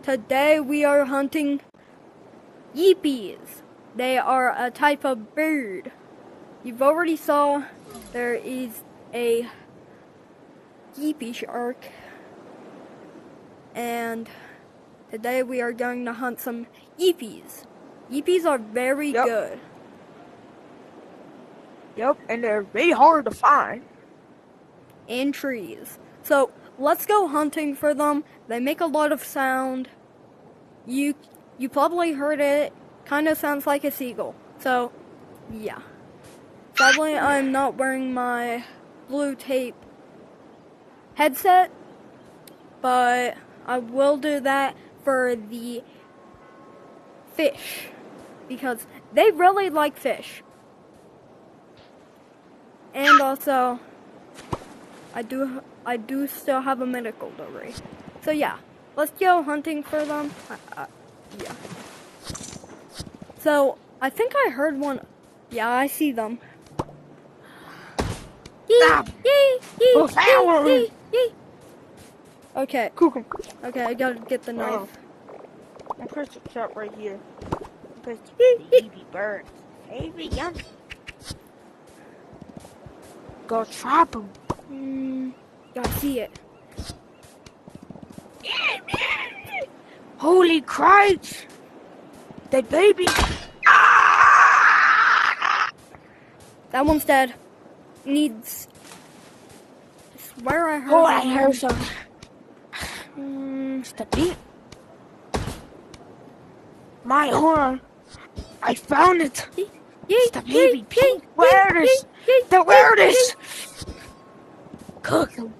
Today we are hunting yeepies. They are a type of bird. You've already saw there is a yeepy shark. And today we are going to hunt some yeepies. Yeepies are very good. Yep, and they're very hard to find. In trees. So let's go hunting for them. They make a lot of sound. You probably heard it. Kind of sounds like a seagull. So yeah. Sadly, I'm not wearing my blue tape headset, but I will do that for the fish because they really like fish. And also, I do still have a medical degree. So yeah, let's go hunting for them. Yeah. So I think I heard one. Yeah, I see them. Stop! Okay. Okay, I gotta get the knife. I'm press the shot right here. Press the baby bird. Baby young. Go trap him. I see it. Holy Christ! The baby. That one's dead. Needs. I swear I heard. Oh, I heard some. It's the beat. My horn. I found it. It's the baby pig. Where it is? Where it is? Cook him.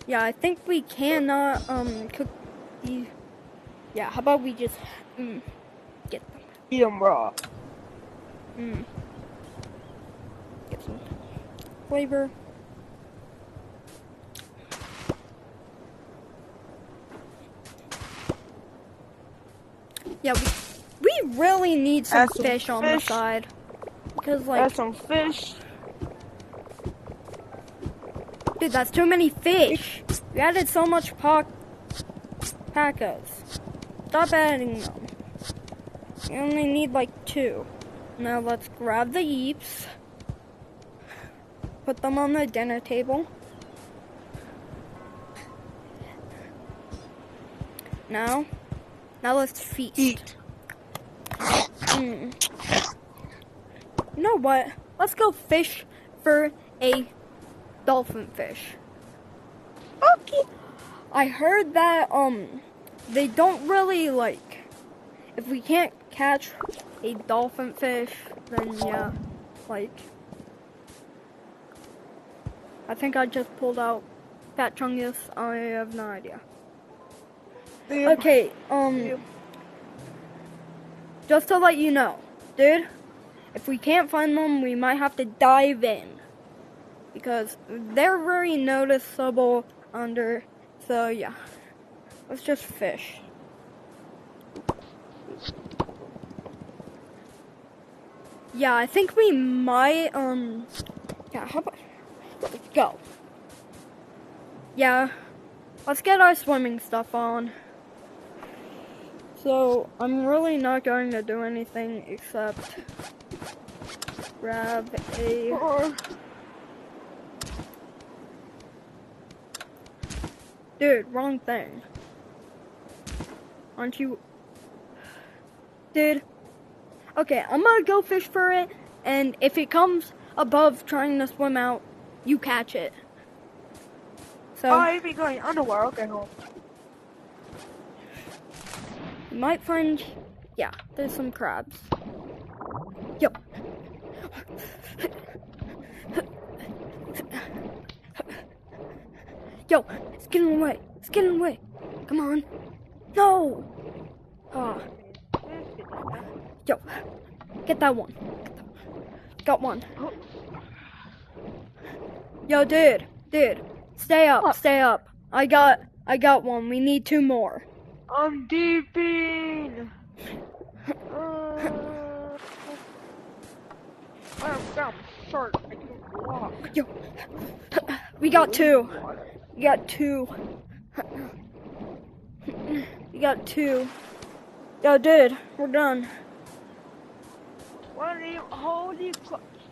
Yeah, I think we cannot cook these. Yeah, how about we just get them? Eat them raw. Get some flavor. Yeah, we really need some fish on the side. Because, like... Add some fish. Dude, that's too many fish. We added so much pacos. Stop adding them. We only need, like, 2. Now let's grab the yeeps. Put them on the dinner table. Now let's feast. Eat. You know what? Let's go fish for a dolphin fish. Okay. I heard that they don't really like, if we can't catch a dolphin fish, then yeah, like, I think I just pulled out Fat Chungus. I have no idea. Okay, just to let you know, dude, if we can't find them, we might have to dive in. Because they're very noticeable under, so yeah. Let's just fish. Yeah, I think we might, yeah, how about, let's go. Yeah, let's get our swimming stuff on. So, I'm really not going to do anything except grab a... Dude, wrong thing. Aren't you... Dude. Okay, I'm gonna go fish for it, and if it comes above trying to swim out, you catch it. So... Oh, you'd be going underwater. Okay, hold. You might find... Yeah, there's some crabs. Yo. Yo, it's getting away. It's getting away. Come on. No. Oh. Yo, get that one. Got one. Yo, dude. Stay up, stay up. I got one. We need 2 more. I'm deep in. I'm short. I can't walk. Yo, we got 2. We got 2. We We got 2. Yo, dude, we're done. Holy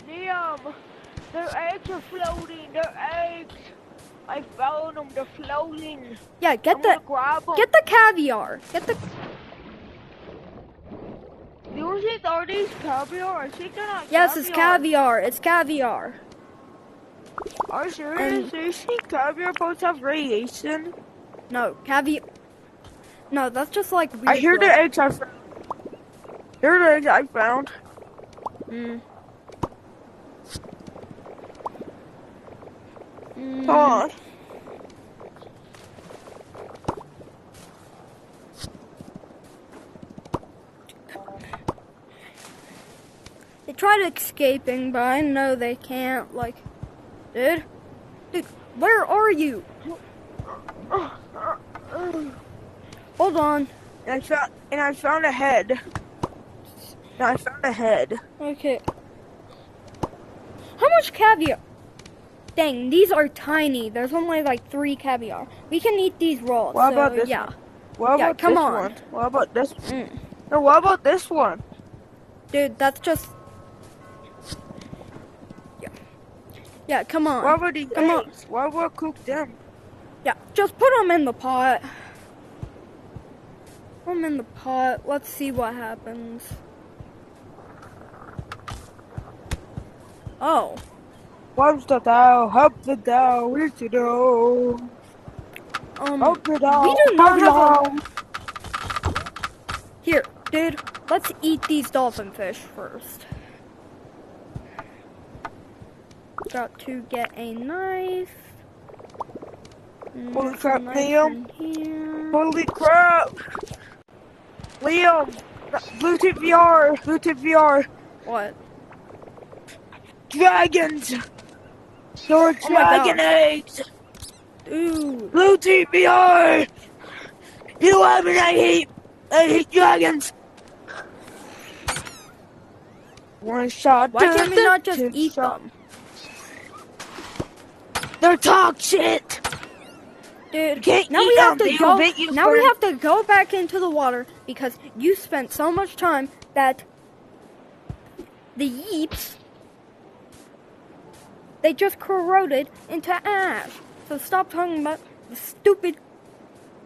Liam, their eggs are floating. Their eggs. I found them. They're floating. Yeah, I'm gonna grab them. Get the caviar. Get the. Are these caviar? I think they're not Yes, caviar. it's caviar. It's caviar. Are you serious? Do you see caviar boats have radiation? No, caviar. No, that's just like. I hear the eggs I found. Here are the eggs I found. Come on. They tried escaping, but I know they can't. Like, dude, where are you? Hold on. And I found a head. Okay. How much caviar? Dang, these are tiny. There's only like 3 caviar. We can eat these raw. What about this yeah. one? What about come this on. one? What about this one? No, what about this one? Dude, that's just... Yeah, come on. What about these eggs? Why would I cook them? Yeah, just put them in the pot. Put them in the pot. Let's see what happens. Oh. What's the dough? Help the dough. Where's the dough? Help the dough. We do not have a... Here, dude. Let's eat these dolphin fish first. Got to get a knife. Holy crap, Liam. Holy crap. Liam. Bluetooth VR. Bluetooth VR. What? Dragons. Your dragon eggs. Dude. Bluetooth VR. You love me. I hate dragons. One shot. Why can't we not just eat them? They're talk shit. Dude, now we have to go. Now we have to go back into the water because you spent so much time that the yeeps, they just corroded into ash. So stop talking about the stupid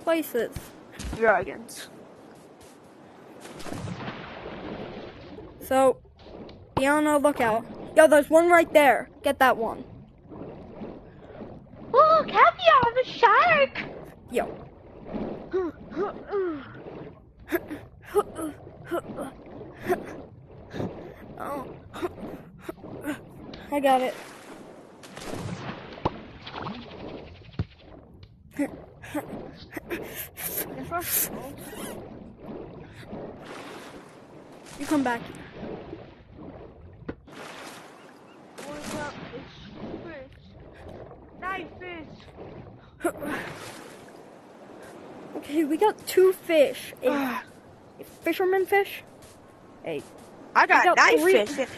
places. Dragons. So be on the lookout. Yo, there's one right there. Get that one. Oh, caviar, the shark! Yo. Oh. I got it. You come back here. What's up? It's fish. Nice fish. Okay, we got 2 fish. A fisherman fish. I got knife 3. fish.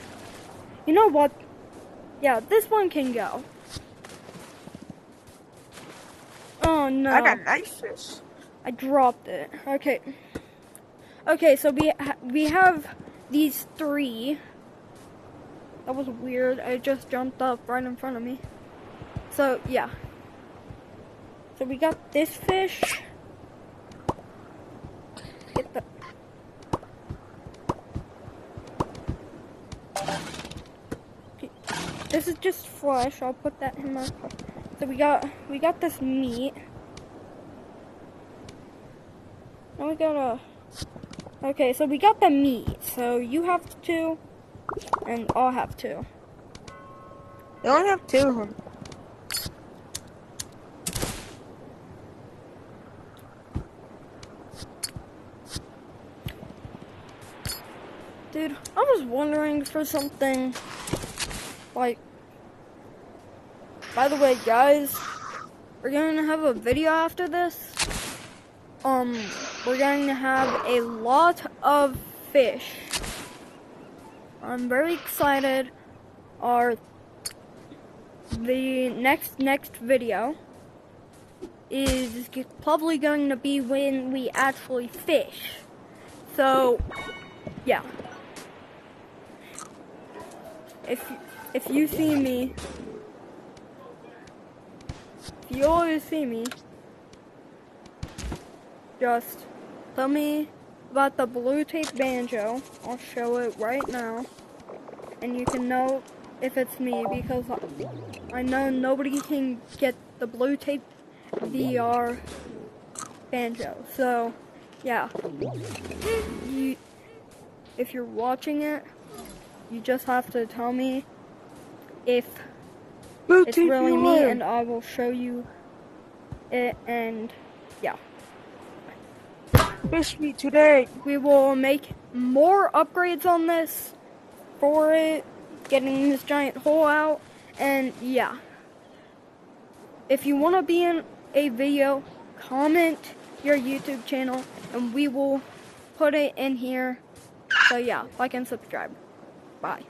You know what? Yeah, this one can go. Oh no. I got knife fish. I dropped it. Okay. Okay, so we have these 3. That was weird. I just jumped up right in front of me. So, yeah. So we got this fish. Get the... This is just flesh. I'll put that in my... So we got this meat. Now we got a... Okay, so we got the meat. So you have 2, and I'll have 2. You only have 2 of them. Dude, I was wondering for something. Like, by the way, guys, we're going to have a video after this. We're going to have a lot of fish. I'm very excited. The next video. is probably going to be when we actually fish. So, yeah. If you see me, if you always see me, just tell me about the blue tape banjo. I'll show it right now, and you can know if it's me because I know nobody can get the blue tape VR banjo. So, yeah. If you're watching it, you just have to tell me if it's really me, and I will show you it, and yeah. Fish me today. We will make more upgrades on this for it, getting this giant hole out, and yeah. If you want to be in a video, comment your YouTube channel, and we will put it in here. So yeah, like and subscribe. Bye.